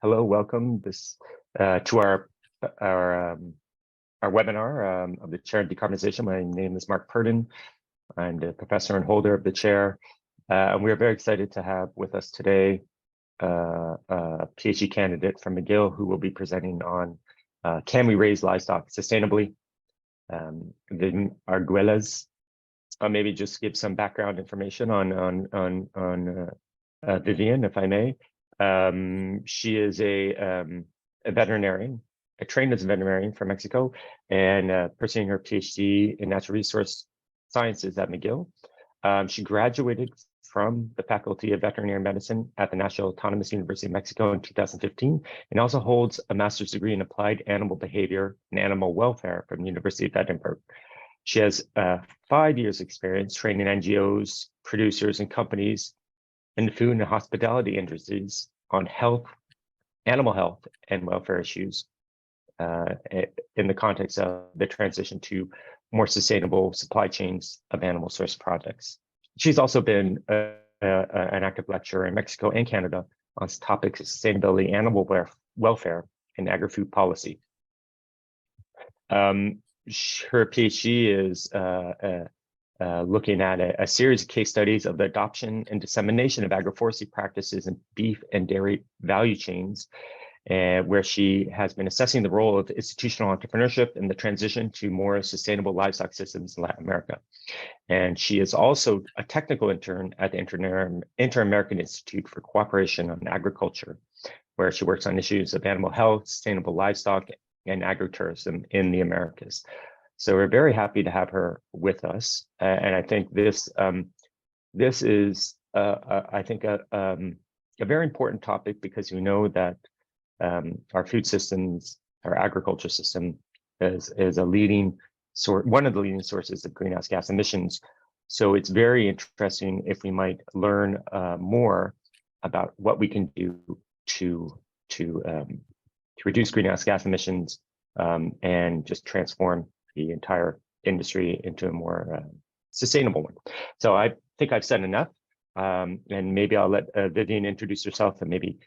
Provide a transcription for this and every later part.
Hello, welcome to our webinar of the Chair in Decarbonization. My name is Mark Purdon. I'm the professor and holder of the chair. And we are very excited to have with us today a PhD candidate from McGill who will be presenting on can we raise livestock sustainably? Vivian Argüelles. Maybe just give some background information on Vivian, if I may. She is a veterinarian, trained as a veterinarian from Mexico, and pursuing her PhD in natural resource sciences at McGill. She graduated from the Faculty of Veterinary Medicine at the National Autonomous University of Mexico in 2015, and also holds a master's degree in applied animal behavior and animal welfare from the University of Edinburgh. She has 5 years experience training NGOs, producers, and companies in the food and hospitality industries on health, animal health, and welfare issues in the context of the transition to more sustainable supply chains of animal source products. She's also been an active lecturer in Mexico and Canada on topics of sustainability, animal welfare, and agri-food policy. Her PhD is looking at a series of case studies of the adoption and dissemination of agroforestry practices in beef and dairy value chains, where she has been assessing the role of institutional entrepreneurship in the transition to more sustainable livestock systems in Latin America. And she is also a technical intern at the Inter-American Institute for Cooperation on Agriculture, where she works on issues of animal health, sustainable livestock, and agritourism in the Americas. So we're very happy to have her with us, and I think this is I think a very important topic, because we know that our food systems, our agriculture system, is a leading source, one of the leading sources of greenhouse gas emissions. So it's very interesting if we might learn more about what we can do to reduce greenhouse gas emissions and just transform the entire industry into a more sustainable one. So I think I've said enough, and maybe I'll let Vivian introduce herself and maybe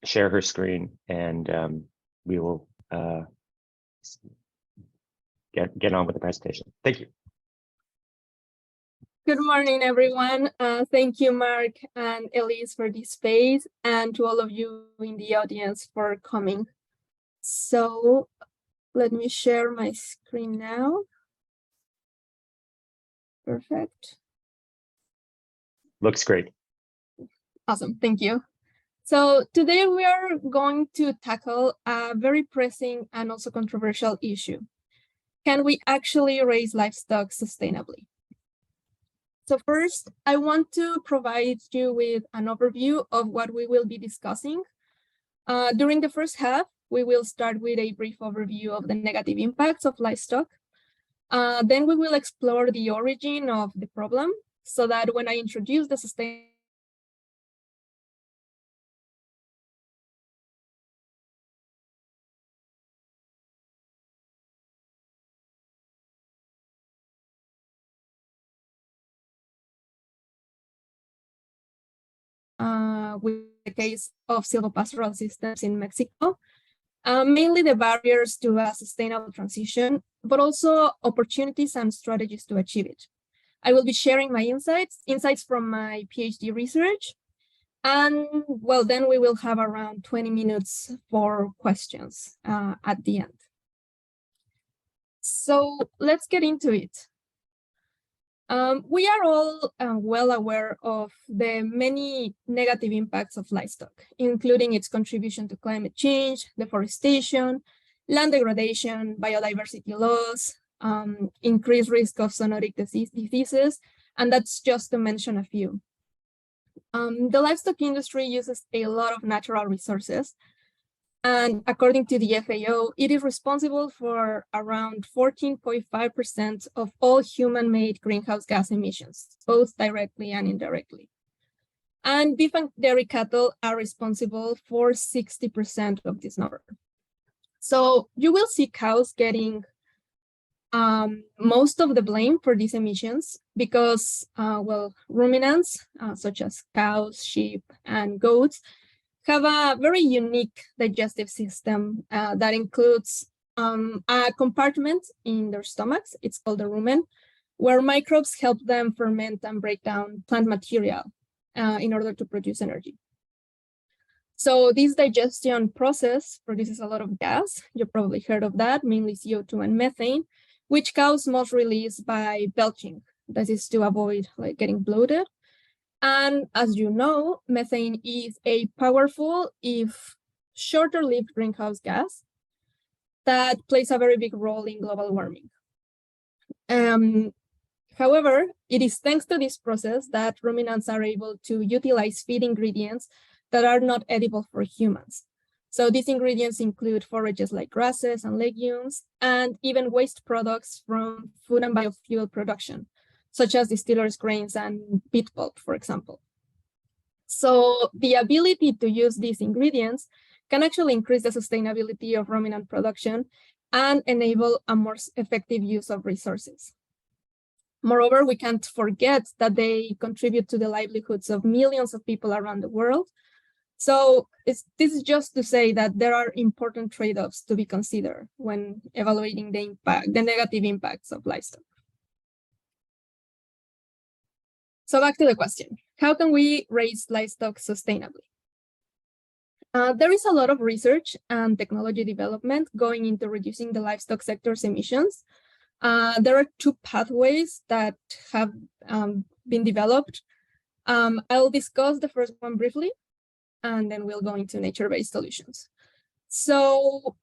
share her screen, and we will get on with the presentation. Thank you. Good morning, everyone. Thank you, Mark and Elise, for this space, and to all of you in the audience for coming. So let me share my screen now. Perfect. Looks great. Awesome, thank you. So today we are going to tackle a very pressing and also controversial issue. Can we actually raise livestock sustainably? So first, I want to provide you with an overview of what we will be discussing. During the first half, we will start with a brief overview of the negative impacts of livestock. Then we will explore the origin of the problem, so that when I introduce the sustainable with the case of silvopastoral systems in Mexico, mainly the barriers to a sustainable transition, but also opportunities and strategies to achieve it. I will be sharing my insights from my PhD research, and well, then we will have around 20 minutes for questions at the end. So let's get into it. We are all well aware of the many negative impacts of livestock, including its contribution to climate change, deforestation, land degradation, biodiversity loss, increased risk of zoonotic diseases, and that's just to mention a few. The livestock industry uses a lot of natural resources, and according to the FAO, it is responsible for around 14.5% of all human-made greenhouse gas emissions, both directly and indirectly. And beef and dairy cattle are responsible for 60% of this number. So you will see cows getting most of the blame for these emissions because, well, ruminants, such as cows, sheep, and goats, have a very unique digestive system that includes a compartment in their stomachs. It's called the rumen, where microbes help them ferment and break down plant material in order to produce energy. So this digestion process produces a lot of gas. You probably heard of that, mainly CO2 and methane, which cause most release by belching. That is to avoid like getting bloated. And as you know, methane is a powerful, if shorter-lived greenhouse gas that plays a very big role in global warming. However, it is thanks to this process that ruminants are able to utilize feed ingredients that are not edible for humans. So these ingredients include forages like grasses and legumes, and even waste products from food and biofuel production, such as distillers' grains and peat pulp, for example. So the ability to use these ingredients can actually increase the sustainability of ruminant production and enable a more effective use of resources. Moreover, we can't forget that they contribute to the livelihoods of millions of people around the world. So this is just to say that there are important trade-offs to be considered when evaluating the negative impacts of livestock. So back to the question, how can we raise livestock sustainably? There is a lot of research and technology development going into reducing the livestock sector's emissions. There are two pathways that have been developed. I'll discuss the first one briefly, and then we'll go into nature-based solutions. So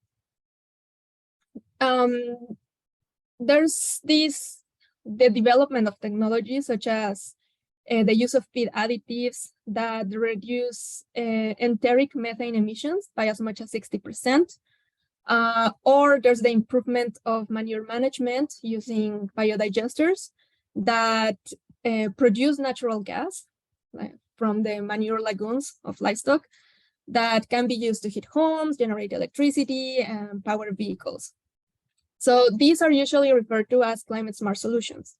there's the development of technologies such as the use of feed additives that reduce enteric methane emissions by as much as 60%. Or there's the improvement of manure management using biodigesters that produce natural gas from the manure lagoons of livestock that can be used to heat homes, generate electricity, and power vehicles. So these are usually referred to as climate smart solutions.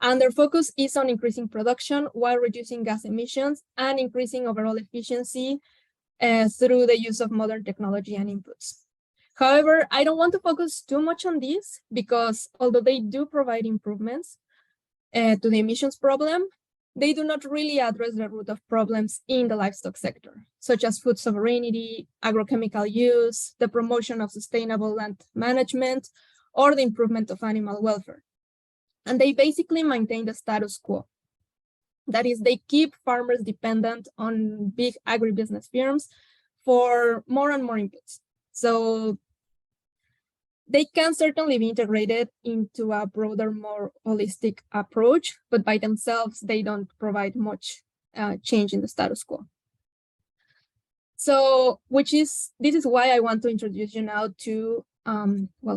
And their focus is on increasing production while reducing gas emissions and increasing overall efficiency through the use of modern technology and inputs. However, I don't want to focus too much on this because although they do provide improvements to the emissions problem, they do not really address the root of problems in the livestock sector, such as food sovereignty, agrochemical use, the promotion of sustainable land management, or the improvement of animal welfare. And they basically maintain the status quo. That is, they keep farmers dependent on big agribusiness firms for more and more inputs. So they can certainly be integrated into a broader, more holistic approach, but by themselves, they don't provide much change in the status quo. So, this is why I want to introduce you now to,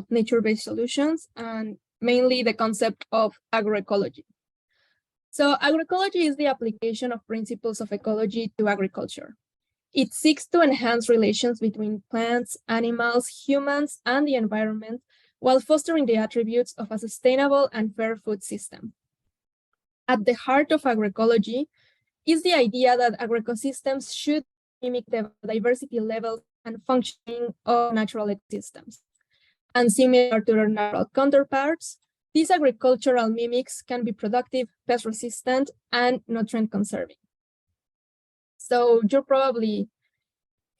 nature-based solutions, and mainly the concept of agroecology. So agroecology is the application of principles of ecology to agriculture. It seeks to enhance relations between plants, animals, humans, and the environment while fostering the attributes of a sustainable and fair food system. At the heart of agroecology is the idea that agroecosystems should mimic the diversity levels and functioning of natural ecosystems. And similar to their natural counterparts, these agricultural mimics can be productive, pest resistant, and nutrient conserving. So you probably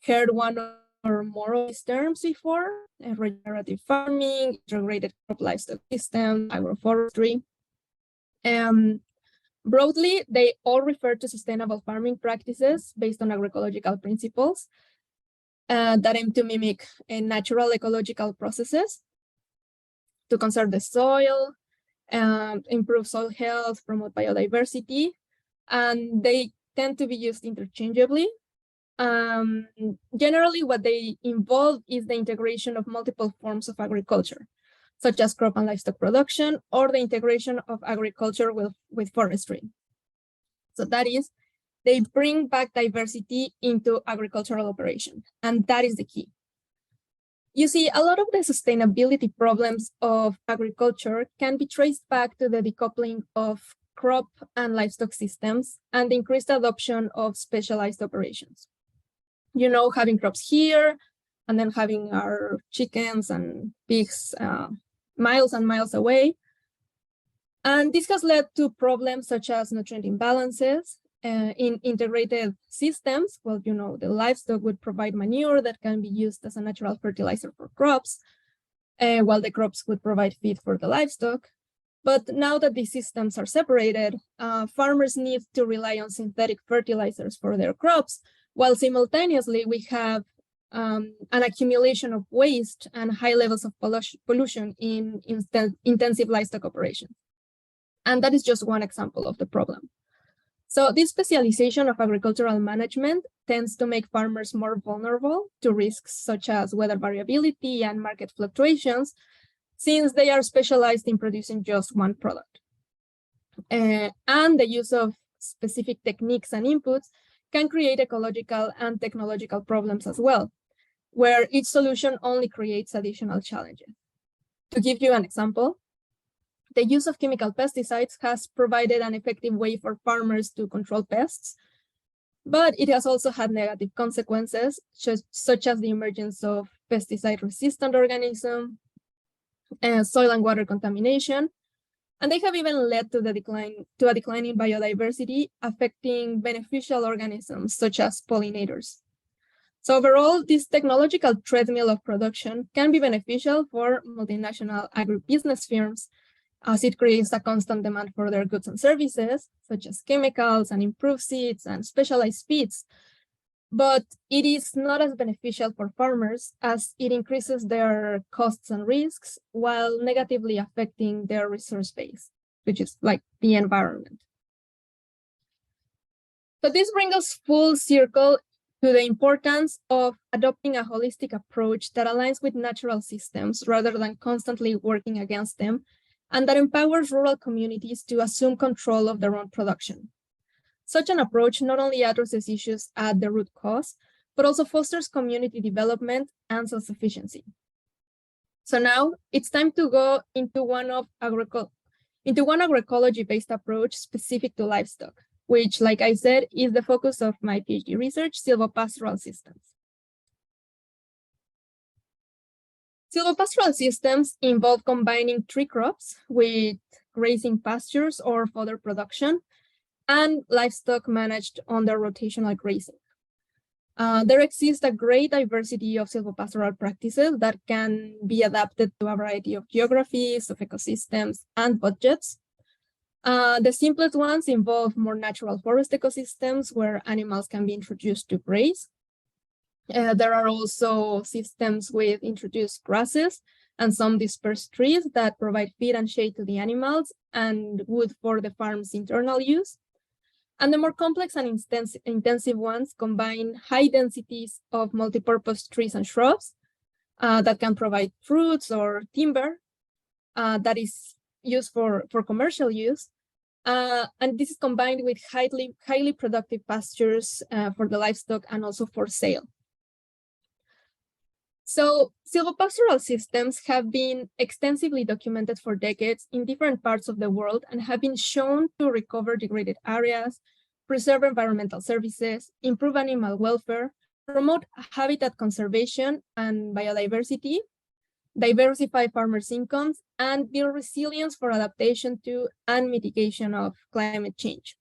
heard one or more of these terms before: regenerative farming, integrated crop livestock system, agroforestry. Broadly, they all refer to sustainable farming practices based on agroecological principles that aim to mimic natural ecological processes to conserve the soil, improve soil health, promote biodiversity, and they tend to be used interchangeably. Generally, what they involve is the integration of multiple forms of agriculture, such as crop and livestock production, or the integration of agriculture with forestry. So that is, they bring back diversity into agricultural operation, and that is the key. You see, a lot of the sustainability problems of agriculture can be traced back to the decoupling of crop and livestock systems and the increased adoption of specialized operations. having crops here and then having our chickens and pigs miles and miles away. And this has led to problems such as nutrient imbalances in integrated systems. Well, the livestock would provide manure that can be used as a natural fertilizer for crops, while the crops would provide feed for the livestock. But now that these systems are separated, farmers need to rely on synthetic fertilizers for their crops, while simultaneously we have an accumulation of waste and high levels of pollution in intensive livestock operations. And that is just one example of the problem. So this specialization of agricultural management tends to make farmers more vulnerable to risks such as weather variability and market fluctuations, since they are specialized in producing just one product. And the use of specific techniques and inputs can create ecological and technological problems as well, where each solution only creates additional challenges. To give you an example, the use of chemical pesticides has provided an effective way for farmers to control pests, but it has also had negative consequences, such as the emergence of pesticide-resistant organisms, soil and water contamination, and they have even led to a decline in biodiversity, affecting beneficial organisms such as pollinators. So overall, this technological treadmill of production can be beneficial for multinational agribusiness firms, as it creates a constant demand for their goods and services, such as chemicals and improved seeds and specialized feeds. But it is not as beneficial for farmers, as it increases their costs and risks while negatively affecting their resource base, which is like the environment. So this brings us full circle to the importance of adopting a holistic approach that aligns with natural systems rather than constantly working against them, and that empowers rural communities to assume control of their own production. Such an approach not only addresses issues at the root cause, but also fosters community development and self-sufficiency. So now it's time to go into one agroecology-based approach specific to livestock, which, like I said, is the focus of my PhD research, silvopastoral systems. Silvopastoral systems involve combining tree crops with grazing pastures or fodder production and livestock managed under rotational grazing. There exists a great diversity of silvopastoral practices that can be adapted to a variety of geographies, of ecosystems, and budgets. The simplest ones involve more natural forest ecosystems where animals can be introduced to graze. There are also systems with introduced grasses and some dispersed trees that provide feed and shade to the animals and wood for the farm's internal use. And the more complex and intensive ones combine high densities of multipurpose trees and shrubs that can provide fruits or timber that is used for commercial use. And this is combined with highly productive pastures for the livestock and also for sale. So silvopastoral systems have been extensively documented for decades in different parts of the world and have been shown to recover degraded areas, preserve environmental services, improve animal welfare, promote habitat conservation and biodiversity, diversify farmers' incomes, and build resilience for adaptation to and mitigation of climate change.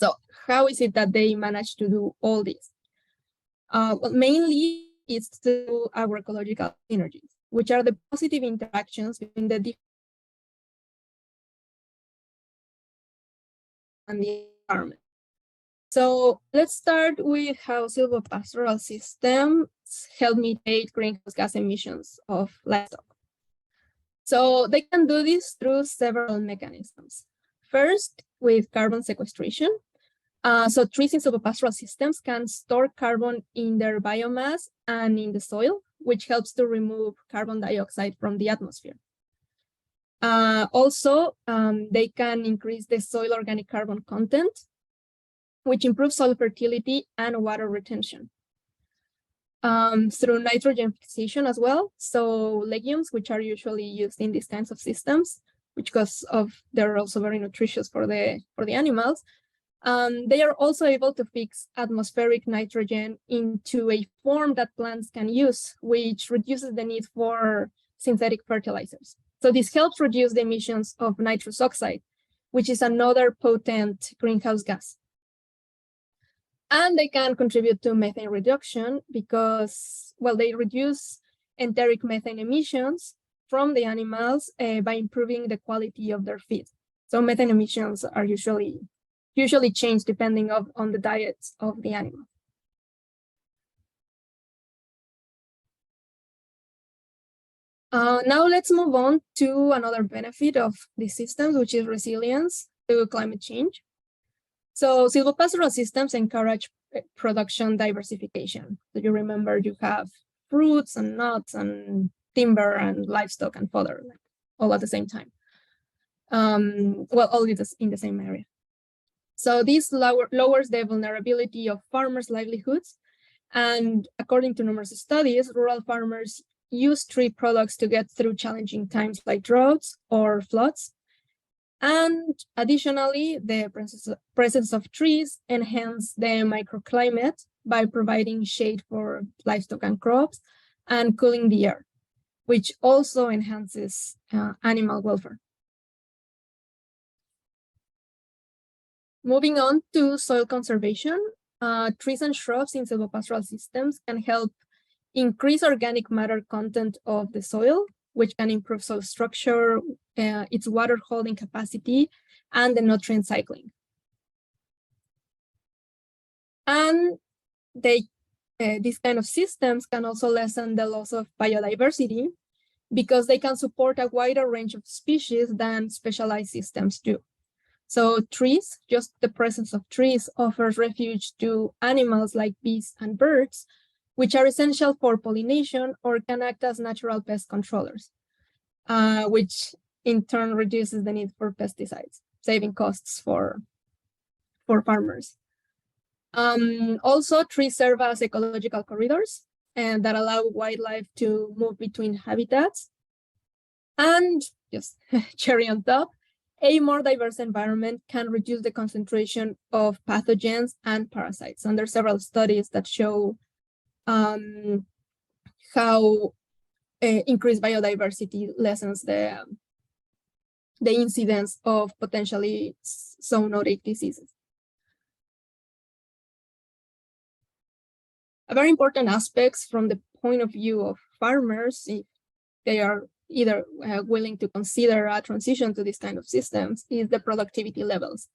So how is it that they manage to do all this? Well, mainly it's through agroecological synergies, which are the positive interactions between the different and the environment. So let's start with how silvopastoral systems help mitigate greenhouse gas emissions of livestock. So they can do this through several mechanisms. First, with carbon sequestration. So trees in silvopastoral systems can store carbon in their biomass and in the soil, which helps to remove carbon dioxide from the atmosphere. Also, they can increase the soil organic carbon content, which improves soil fertility and water retention. Through nitrogen fixation as well. So legumes, which are usually used in these kinds of systems, which because of they're also very nutritious for the animals, They are also able to fix atmospheric nitrogen into a form that plants can use, which reduces the need for synthetic fertilizers. So this helps reduce the emissions of nitrous oxide, which is another potent greenhouse gas. And they can contribute to methane reduction because, well, they reduce enteric methane emissions from the animals by improving the quality of their feed. So methane emissions are usually change depending on the diets of the animal. Now let's move on to another benefit of these systems, which is resilience to climate change. So silvopastoral systems encourage production diversification. So you remember you have fruits and nuts and timber and livestock and fodder, like, all at the same time. Well, all in the same area. So this lowers the vulnerability of farmers' livelihoods. And according to numerous studies, rural farmers use tree products to get through challenging times like droughts or floods. And additionally, the presence of trees enhance the microclimate by providing shade for livestock and crops and cooling the air, which also enhances animal welfare. Moving on to soil conservation, trees and shrubs in silvopastoral systems can help increase organic matter content of the soil, which can improve soil structure, its water holding capacity, and the nutrient cycling. And these kind of systems can also lessen the loss of biodiversity because they can support a wider range of species than specialized systems do. So trees, just the presence of trees, offers refuge to animals like bees and birds, which are essential for pollination or can act as natural pest controllers, which in turn reduces the need for pesticides, saving costs for farmers. Also, trees serve as ecological corridors and that allow wildlife to move between habitats. And just cherry on top, a more diverse environment can reduce the concentration of pathogens and parasites. And there are several studies that show how increased biodiversity lessens the incidence of potentially zoonotic diseases. A very important aspects from the point of view of farmers, if they are either willing to consider a transition to this kind of systems, is the productivity levels.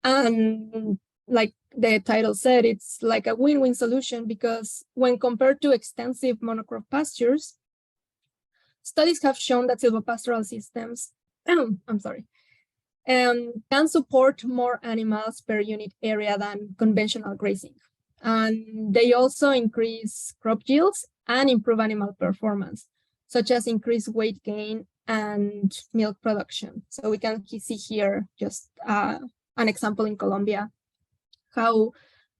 And like the title said, it's like a win-win solution because when compared to extensive monocrop pastures, studies have shown that silvopastoral systems, can support more animals per unit area than conventional grazing. And they also increase crop yields and improve animal performance, such as increased weight gain and milk production. So we can see here just an example in Colombia, how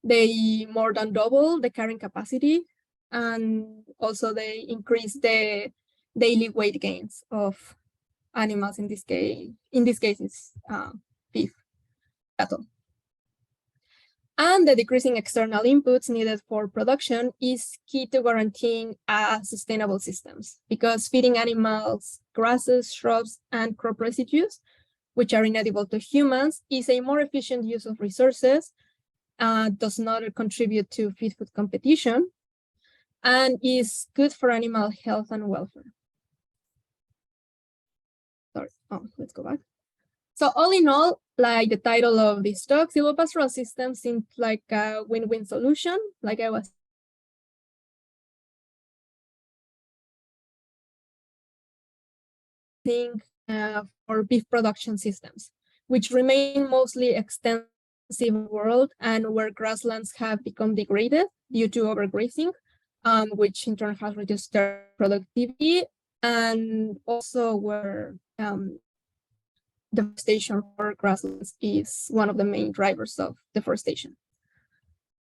they more than double the carrying capacity, and also they increase the daily weight gains of animals. In this case it's beef, cattle. And the decreasing external inputs needed for production is key to guaranteeing sustainable systems, because feeding animals grasses, shrubs, and crop residues, which are inedible to humans, is a more efficient use of resources, does not contribute to feed food competition, and is good for animal health and welfare. Sorry, let's go back. So all in all, like the title of this talk, silvopastoral systems seems like a win-win solution, like I was saying, for beef production systems, which remain mostly extensive in the world and where grasslands have become degraded due to overgrazing, which in turn has reduced their productivity, and also where deforestation for grasslands is one of the main drivers of deforestation.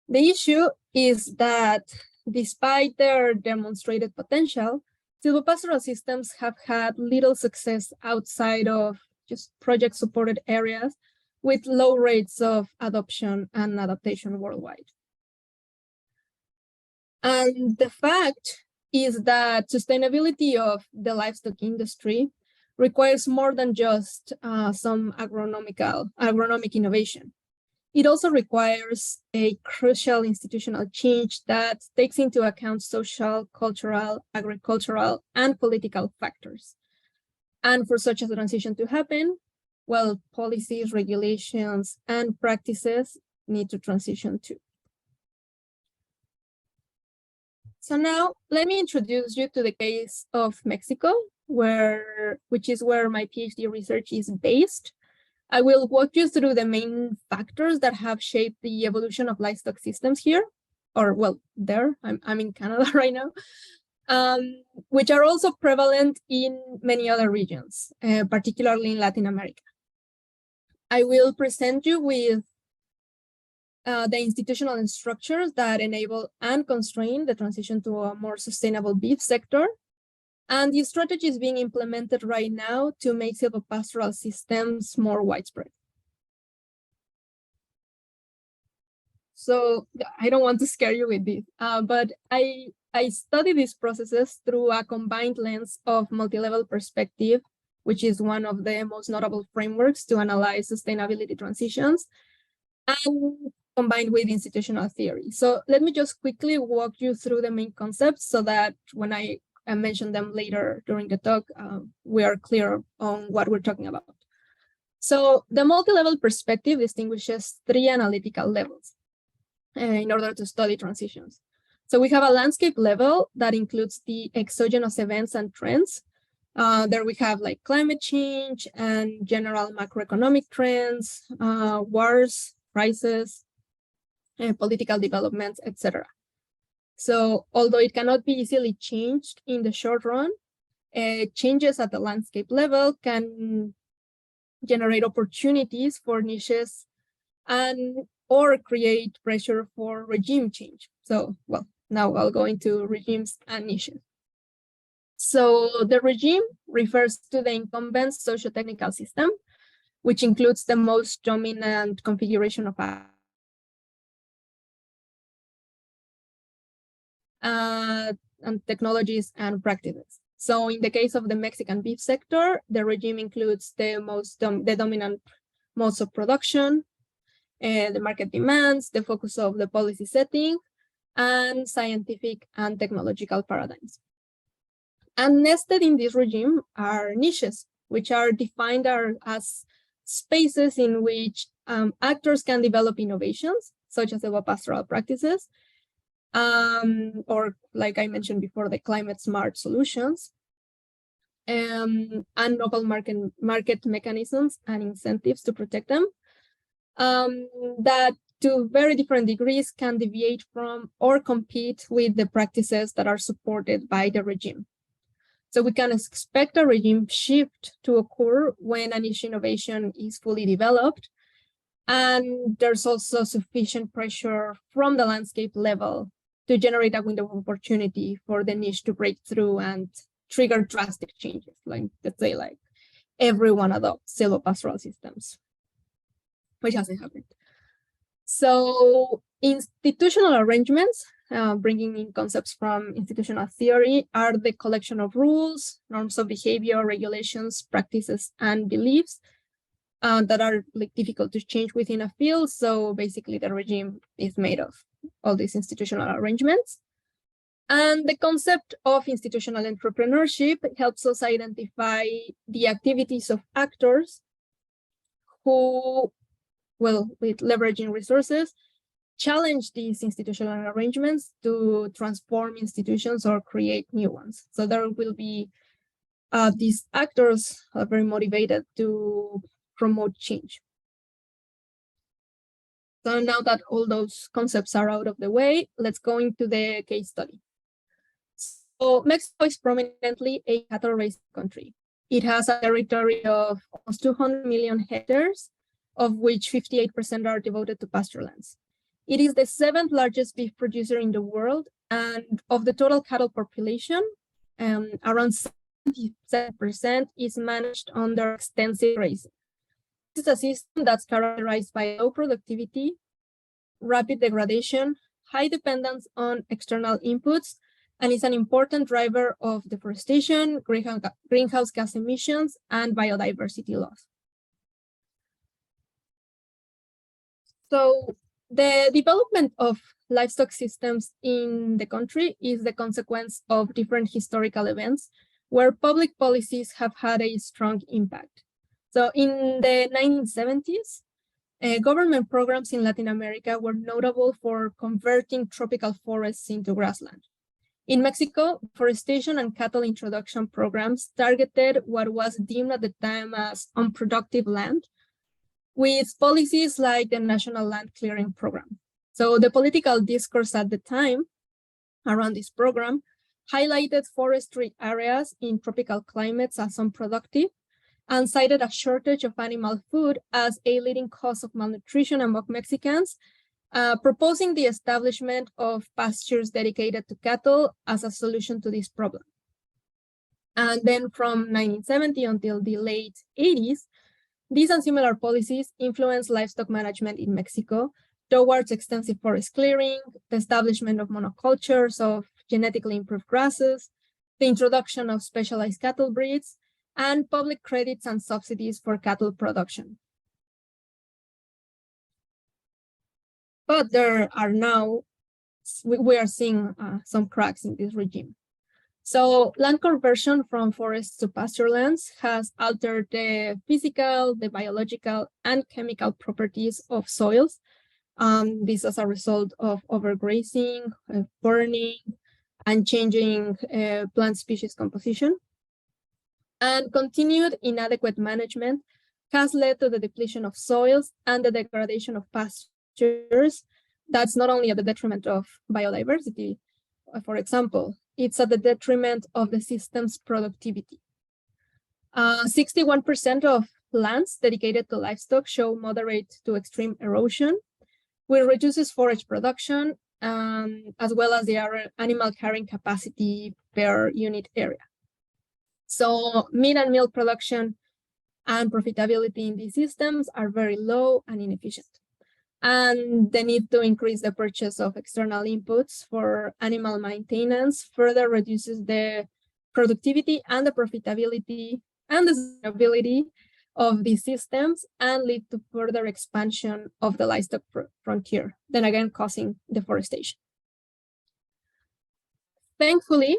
The issue is that despite their demonstrated potential, silvopastoral systems have had little success outside of just project-supported areas with low rates of adoption and adaptation worldwide. And the fact is that sustainability of the livestock industry requires more than just some agronomic innovation. It also requires a crucial institutional change that takes into account social, cultural, agricultural, and political factors. And for such a transition to happen, well, policies, regulations, and practices need to transition too. So now let me introduce you to the case of Mexico, which is where my PhD research is based. I will walk you through the main factors that have shaped the evolution of livestock systems here, or well, there, I'm in Canada right now, which are also prevalent in many other regions, particularly in Latin America. I will present you with the institutional structures that enable and constrain the transition to a more sustainable beef sector, and the strategies being implemented right now to make silvopastoral systems more widespread. So I don't want to scare you with this, but I study these processes through a combined lens of multi-level perspective, which is one of the most notable frameworks to analyze sustainability transitions, and combined with institutional theory. So let me just quickly walk you through the main concepts so that when I mention them later during the talk, we are clear on what we're talking about. So the multi-level perspective distinguishes three analytical levels in order to study transitions. So we have a landscape level that includes the exogenous events and trends. There we have like climate change and general macroeconomic trends, wars, crises, political developments, etc. So although it cannot be easily changed in the short run, changes at the landscape level can generate opportunities for niches or create pressure for regime change. So, well, now I'll go into regimes and niches. So the regime refers to the incumbent socio-technical system, which includes the most dominant configuration of and technologies and practices. So in the case of the Mexican beef sector, the regime includes the dominant modes of production, the market demands, the focus of the policy setting, and scientific and technological paradigms. And nested in this regime are niches, which are defined as spaces in which actors can develop innovations, such as silvopastoral practices, or like I mentioned before, the climate smart solutions, and novel market mechanisms and incentives to protect them, that to very different degrees can deviate from or compete with the practices that are supported by the regime. So we can expect a regime shift to occur when a niche innovation is fully developed, and there's also sufficient pressure from the landscape level to generate a window of opportunity for the niche to break through and trigger drastic changes, like let's say like everyone adopts silvopastoral systems, which hasn't happened. So institutional arrangements, bringing in concepts from institutional theory, are the collection of rules, norms of behavior, regulations, practices, and beliefs that are like difficult to change within a field. So basically the regime is made of all these institutional arrangements. And the concept of institutional entrepreneurship helps us identify the activities of actors who, well, with leveraging resources, challenge these institutional arrangements to transform institutions or create new ones. So there will be these actors are very motivated to promote change. So now that all those concepts are out of the way, let's go into the case study. So Mexico is prominently a cattle raising country. It has a territory of almost 200 million hectares, of which 58% are devoted to pasture lands. It is the 7th largest beef producer in the world, and of the total cattle population, around 77% is managed under extensive grazing. is a system that's characterized by low productivity, rapid degradation, high dependence on external inputs, and is an important driver of deforestation, greenhouse gas emissions, and biodiversity loss. So the development of livestock systems in the country is the consequence of different historical events where public policies have had a strong impact. So in the 1970s, government programs in Latin America were notable for converting tropical forests into grassland. In Mexico, forestation and cattle introduction programs targeted what was deemed at the time as unproductive land, with policies like the National Land Clearing Program. So the political discourse at the time around this program highlighted forestry areas in tropical climates as unproductive and cited a shortage of animal food as a leading cause of malnutrition among Mexicans, proposing the establishment of pastures dedicated to cattle as a solution to this problem. And then from 1970 until the late 80s, these and similar policies influenced livestock management in Mexico towards extensive forest clearing, the establishment of monocultures of genetically improved grasses, the introduction of specialized cattle breeds, and public credits and subsidies for cattle production. But there are now, we are seeing some cracks in this regime. So land conversion from forests to pasture lands has altered the physical, the biological, and chemical properties of soils. This as a result of overgrazing, burning, and changing plant species composition. And continued inadequate management has led to the depletion of soils and the degradation of pastures. That's not only at the detriment of biodiversity, for example, it's at the detriment of the system's productivity. 61% of lands dedicated to livestock show moderate to extreme erosion, which reduces forage production, as well as the animal carrying capacity per unit area. So meat and milk production and profitability in these systems are very low and inefficient. And the need to increase the purchase of external inputs for animal maintenance further reduces the productivity and the profitability and the sustainability of these systems and lead to further expansion of the livestock frontier, then again causing deforestation. Thankfully,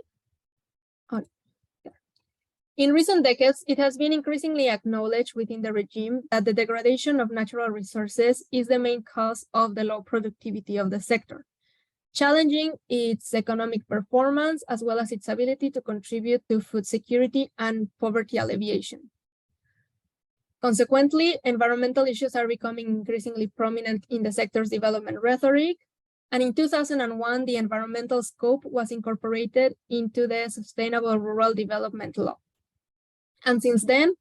in recent decades, it has been increasingly acknowledged within the regime that the degradation of natural resources is the main cause of the low productivity of the sector, challenging its economic performance as well as its ability to contribute to food security and poverty alleviation. Consequently, environmental issues are becoming increasingly prominent in the sector's development rhetoric, and in 2001, the environmental scope was incorporated into the Sustainable Rural Development Law. And since then,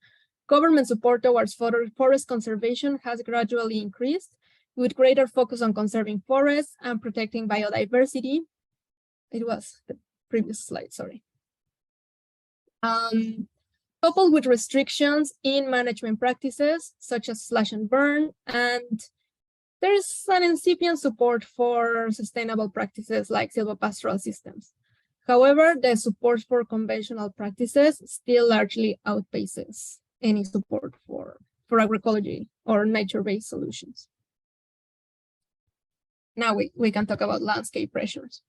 government support towards forest conservation has gradually increased, with greater focus on conserving forests and protecting biodiversity. It was the previous slide, sorry. Coupled with restrictions in management practices, such as slash and burn, and there's an incipient support for sustainable practices like silvopastoral systems. However, the support for conventional practices still largely outpaces any support for agroecology or nature-based solutions. Now we can talk about landscape pressures.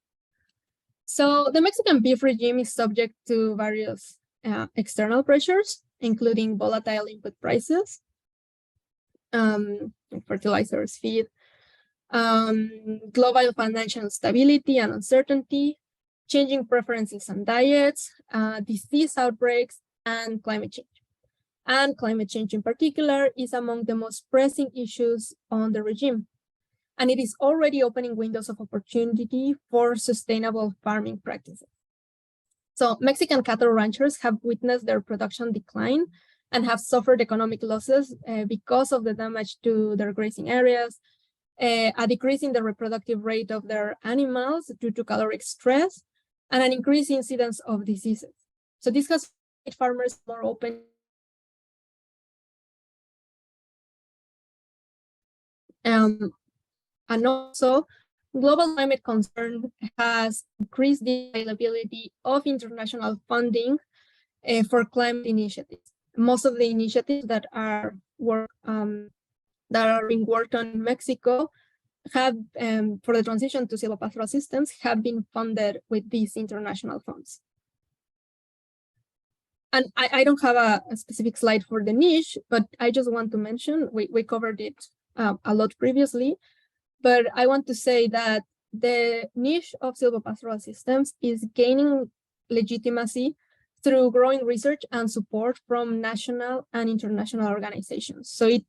So the Mexican beef regime is subject to various external pressures, including volatile input prices, fertilizers, feed, global financial stability and uncertainty, changing preferences and diets, disease outbreaks, and climate change. And climate change in particular is among the most pressing issues on the regime. And it is already opening windows of opportunity for sustainable farming practices. So Mexican cattle ranchers have witnessed their production decline and have suffered economic losses because of the damage to their grazing areas, a decrease in the reproductive rate of their animals due to caloric stress, and an increased incidence of diseases. So this has made farmers more open And also, global climate concern has increased the availability of international funding for climate initiatives. Most of the initiatives that are being worked on in Mexico have, for the transition to silvopastoral systems, have been funded with these international funds. And I don't have a specific slide for the niche, but I just want to mention, we covered it a lot previously, but I want to say that the niche of silvopastoral systems is gaining legitimacy through growing research and support from national and international organizations. So it,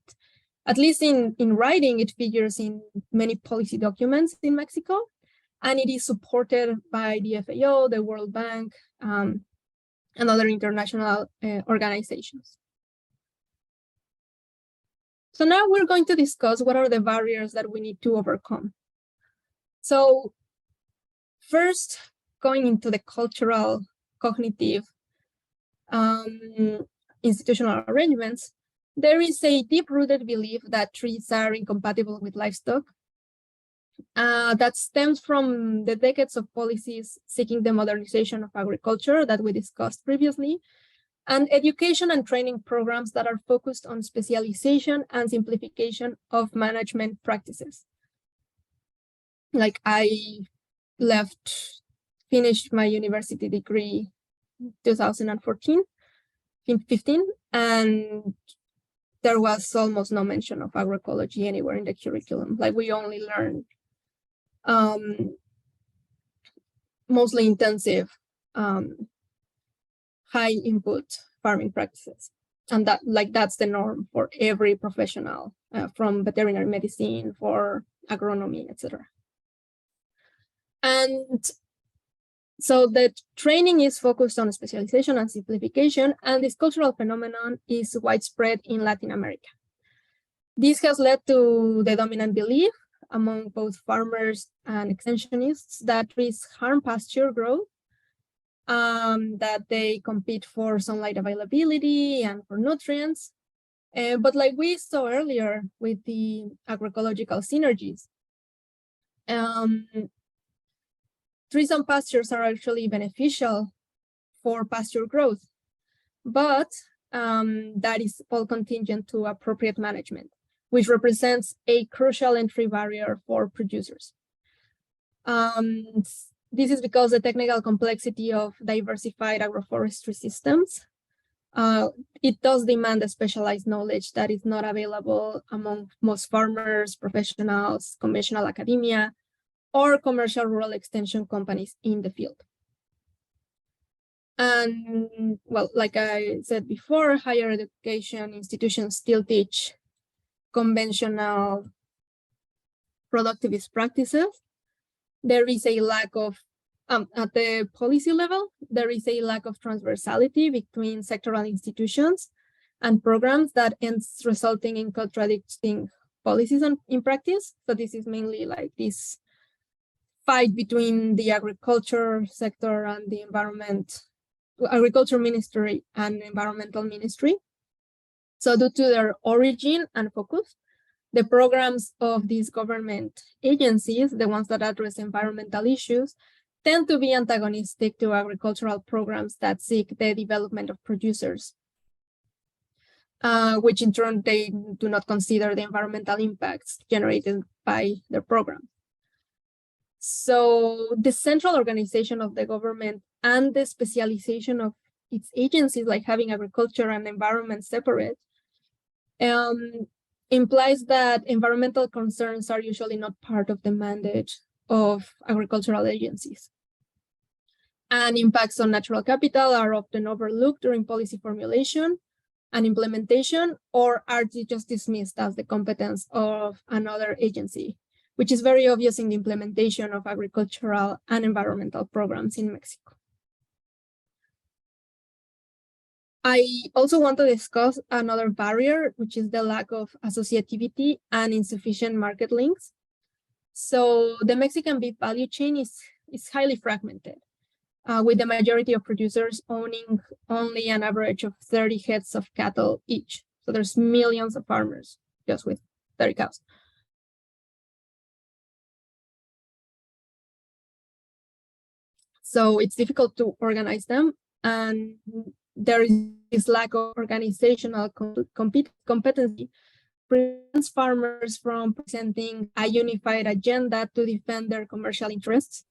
at least in writing, it figures in many policy documents in Mexico, and it is supported by the FAO, the World Bank, and other international organizations. So now we're going to discuss what are the barriers that we need to overcome. So first, going into the cultural, cognitive, institutional arrangements, there is a deep-rooted belief that trees are incompatible with livestock. That stems from the decades of policies seeking the modernization of agriculture that we discussed previously, and education and training programs that are focused on specialization and simplification of management practices. Like I finished my university degree in 2014, 15, and there was almost no mention of agroecology anywhere in the curriculum. Like we only learned mostly intensive, high input farming practices. And that's the norm for every professional, from veterinary medicine, for agronomy, etc. And so the training is focused on specialization and simplification, and this cultural phenomenon is widespread in Latin America. This has led to the dominant belief among both farmers and extensionists that trees harm pasture growth, that they compete for sunlight availability and for nutrients. But like we saw earlier with the agroecological synergies, trees and pastures are actually beneficial for pasture growth, but that is all contingent to appropriate management, which represents a crucial entry barrier for producers. This is because the technical complexity of diversified agroforestry systems, it does demand a specialized knowledge that is not available among most farmers, professionals, conventional academia, or commercial rural extension companies in the field. And well, like I said before, higher education institutions still teach conventional productivist practices. There is a lack of, at the policy level, there is a lack of transversality between sectoral institutions and programs that ends resulting in contradicting policies in practice. So this is mainly like this fight between the agriculture sector and the agriculture ministry and environmental ministry. So due to their origin and focus, the programs of these government agencies, the ones that address environmental issues, tend to be antagonistic to agricultural programs that seek the development of producers, which in turn they do not consider the environmental impacts generated by their program. So the central organization of the government and the specialization of its agencies, like having agriculture and environment separate, implies that environmental concerns are usually not part of the mandate of agricultural agencies. And impacts on natural capital are often overlooked during policy formulation and implementation, or are just dismissed as the competence of another agency, which is very obvious in the implementation of agricultural and environmental programs in Mexico. I also want to discuss another barrier, which is the lack of associativity and insufficient market links. So the Mexican beef value chain is highly fragmented, with the majority of producers owning only an average of 30 heads of cattle each. So there's millions of farmers just with 30 cows. So it's difficult to organize them, and there is this lack of organizational competency prevents farmers from presenting a unified agenda to defend their commercial interests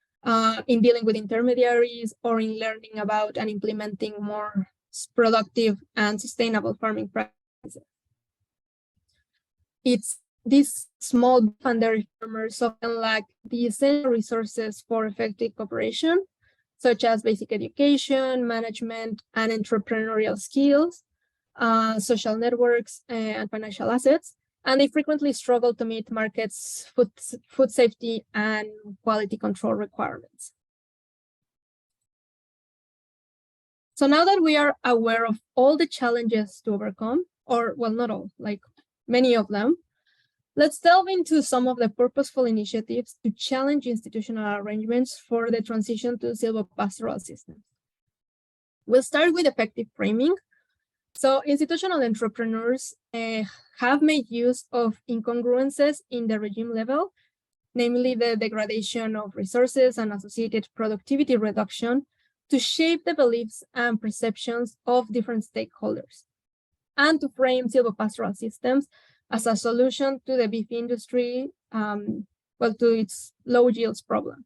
in dealing with intermediaries or in learning about and implementing more productive and sustainable farming practices. It's these small and dairy farmers often lack the essential resources for effective cooperation, such as basic education, management, and entrepreneurial skills, social networks, and financial assets. And they frequently struggle to meet markets' food safety and quality control requirements. So now that we are aware of all the challenges to overcome, or well, not all, like many of them, let's delve into some of the purposeful initiatives to challenge institutional arrangements for the transition to silvopastoral systems. We'll start with effective framing. So institutional entrepreneurs have made use of incongruences in the regime level, namely the degradation of resources and associated productivity reduction, to shape the beliefs and perceptions of different stakeholders, and to frame silvopastoral systems as a solution to the beef industry, to its low yields problem.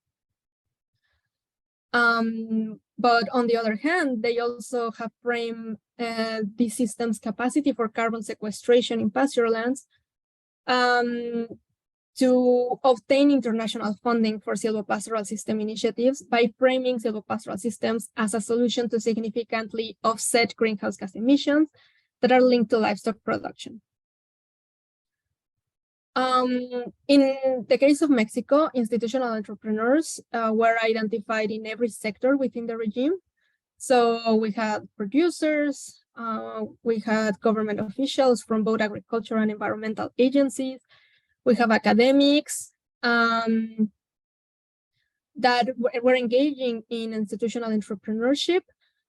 But on the other hand, they also have framed these systems' capacity for carbon sequestration in pasture lands to obtain international funding for silvopastoral system initiatives by framing silvopastoral systems as a solution to significantly offset greenhouse gas emissions that are linked to livestock production. In the case of Mexico, institutional entrepreneurs were identified in every sector within the regime. So we had producers, we had government officials from both agriculture and environmental agencies, we have academics that were engaging in institutional entrepreneurship.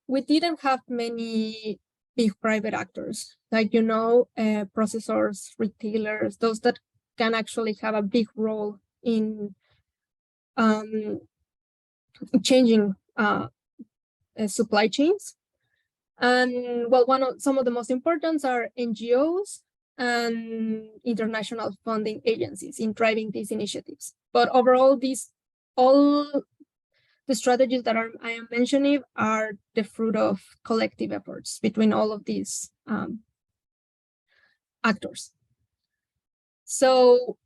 We didn't have many big private actors, like, processors, retailers, those that can actually have a big role in changing supply chains. And well, some of the most important are NGOs and international funding agencies in driving these initiatives. But overall, all the strategies that I am mentioning are the fruit of collective efforts between all of these actors. So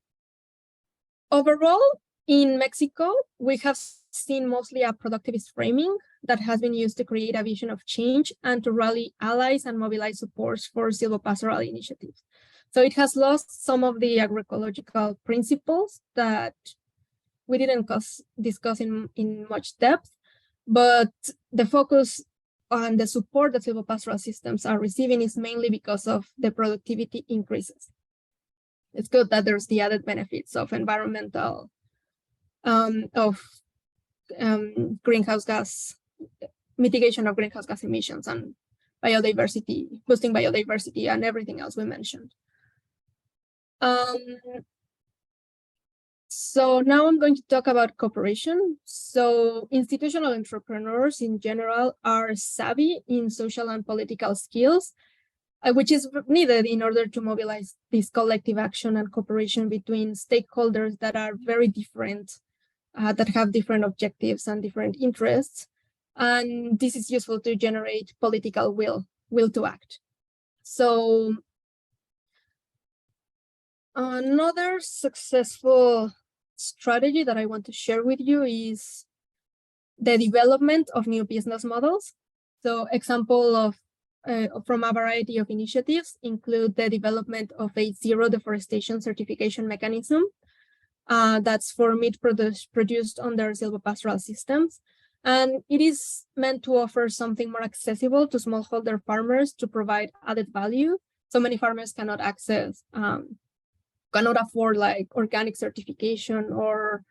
overall, in Mexico, we have seen mostly a productivist framing that has been used to create a vision of change and to rally allies and mobilize supports for silvopastoral initiatives. So it has lost some of the agroecological principles that we didn't discuss in much depth, but the focus on the support that silvopastoral systems are receiving is mainly because of the productivity increases. It's good that there's the added benefits of environmental, greenhouse gas, mitigation of greenhouse gas emissions and biodiversity, boosting biodiversity and everything else we mentioned. So now I'm going to talk about cooperation. So institutional entrepreneurs in general are savvy in social and political skills, which is needed in order to mobilize this collective action and cooperation between stakeholders that are very different, that have different objectives and different interests. And this is useful to generate political will to act. So another successful strategy that I want to share with you is the development of new business models. So example of from a variety of initiatives include the development of a zero deforestation certification mechanism that's for meat produced under silvopastoral systems. And it is meant to offer something more accessible to smallholder farmers to provide added value. So many farmers cannot afford like organic certification or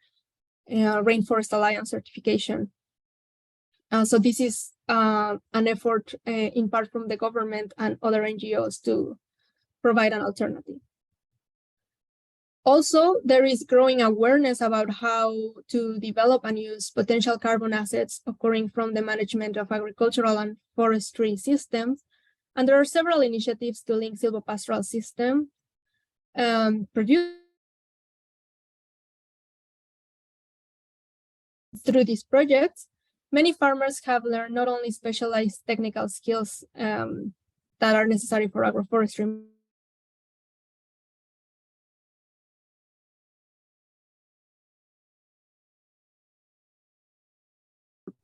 Rainforest Alliance certification. So this is an effort in part from the government and other NGOs to provide an alternative. Also, there is growing awareness about how to develop and use potential carbon assets occurring from the management of agricultural and forestry systems. And there are several initiatives to link silvopastoral system produced through these projects. Many farmers have learned not only specialized technical skills that are necessary for agroforestry,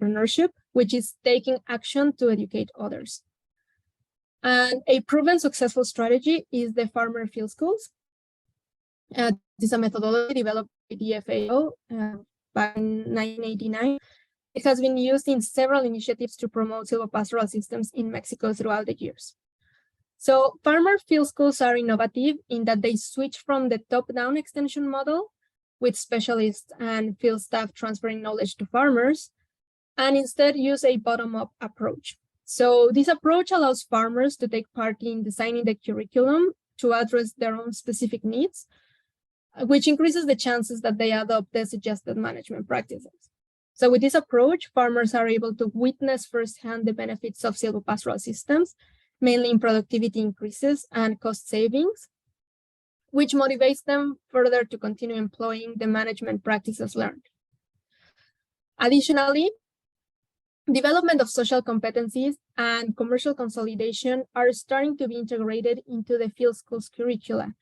entrepreneurship, which is taking action to educate others. And a proven successful strategy is the farmer field schools. This is a methodology developed by the FAO back in 1989. It has been used in several initiatives to promote silvopastoral systems in Mexico throughout the years. So farmer field schools are innovative in that they switch from the top-down extension model with specialists and field staff transferring knowledge to farmers, and instead use a bottom-up approach. So this approach allows farmers to take part in designing the curriculum to address their own specific needs, which increases the chances that they adopt the suggested management practices. So with this approach, farmers are able to witness firsthand the benefits of silvopastoral systems, mainly in productivity increases and cost savings, which motivates them further to continue employing the management practices learned. Additionally, development of social competencies and commercial consolidation are starting to be integrated into the field schools curricula,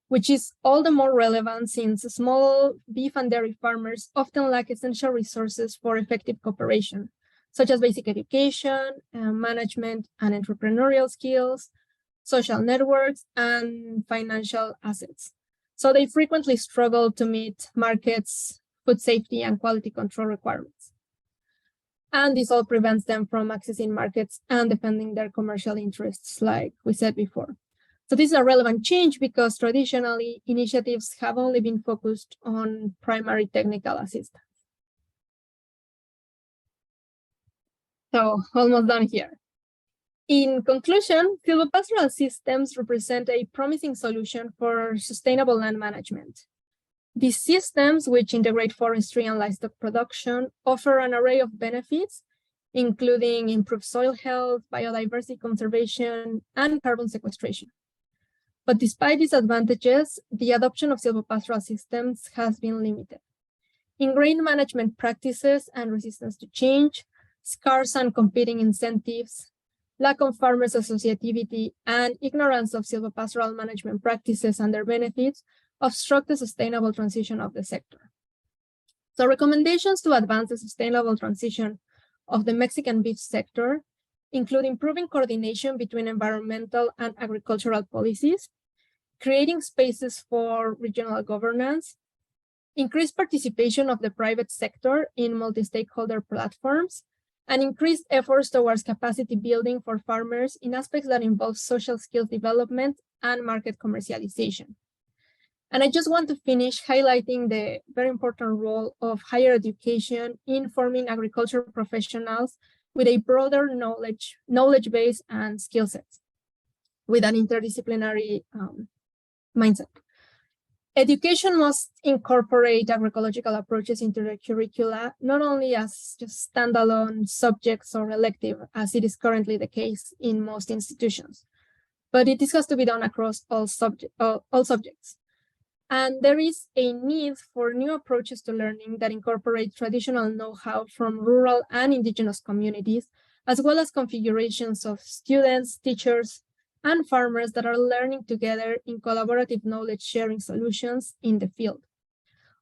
which is all the more relevant since small beef and dairy farmers often lack essential resources for effective cooperation, such as basic education, management and entrepreneurial skills, social networks, and financial assets. So they frequently struggle to meet markets, food safety, and quality control requirements. And this all prevents them from accessing markets and defending their commercial interests, like we said before. So this is a relevant change because traditionally initiatives have only been focused on primary technical assistance. So almost done here. In conclusion, silvopastoral systems represent a promising solution for sustainable land management. These systems, which integrate forestry and livestock production, offer an array of benefits, including improved soil health, biodiversity conservation, and carbon sequestration. But despite these advantages, the adoption of silvopastoral systems has been limited. Ingrained management practices and resistance to change, scarce and competing incentives, lack of farmers' associativity, and ignorance of silvopastoral management practices and their benefits obstruct the sustainable transition of the sector. So recommendations to advance the sustainable transition of the Mexican beef sector include improving coordination between environmental and agricultural policies, creating spaces for regional governance, increased participation of the private sector in multi-stakeholder platforms, and increased efforts towards capacity building for farmers in aspects that involve social skills development and market commercialization. And I just want to finish highlighting the very important role of higher education in forming agriculture professionals with a broader knowledge base and skill sets with an interdisciplinary mindset. Education must incorporate agroecological approaches into the curricula, not only as just standalone subjects or elective, as it is currently the case in most institutions, but this has to be done across all subjects. And there is a need for new approaches to learning that incorporate traditional know-how from rural and indigenous communities, as well as configurations of students, teachers, and farmers that are learning together in collaborative knowledge-sharing solutions in the field.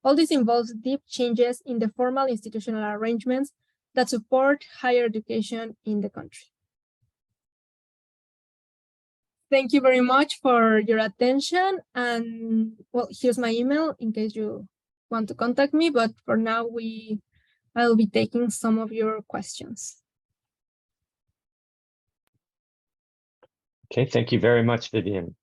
All this involves deep changes in the formal institutional arrangements that support higher education in the country. Thank you very much for your attention. And well, here's my email in case you want to contact me. But for now, I'll be taking some of your questions. Okay, thank you very much, Vivian.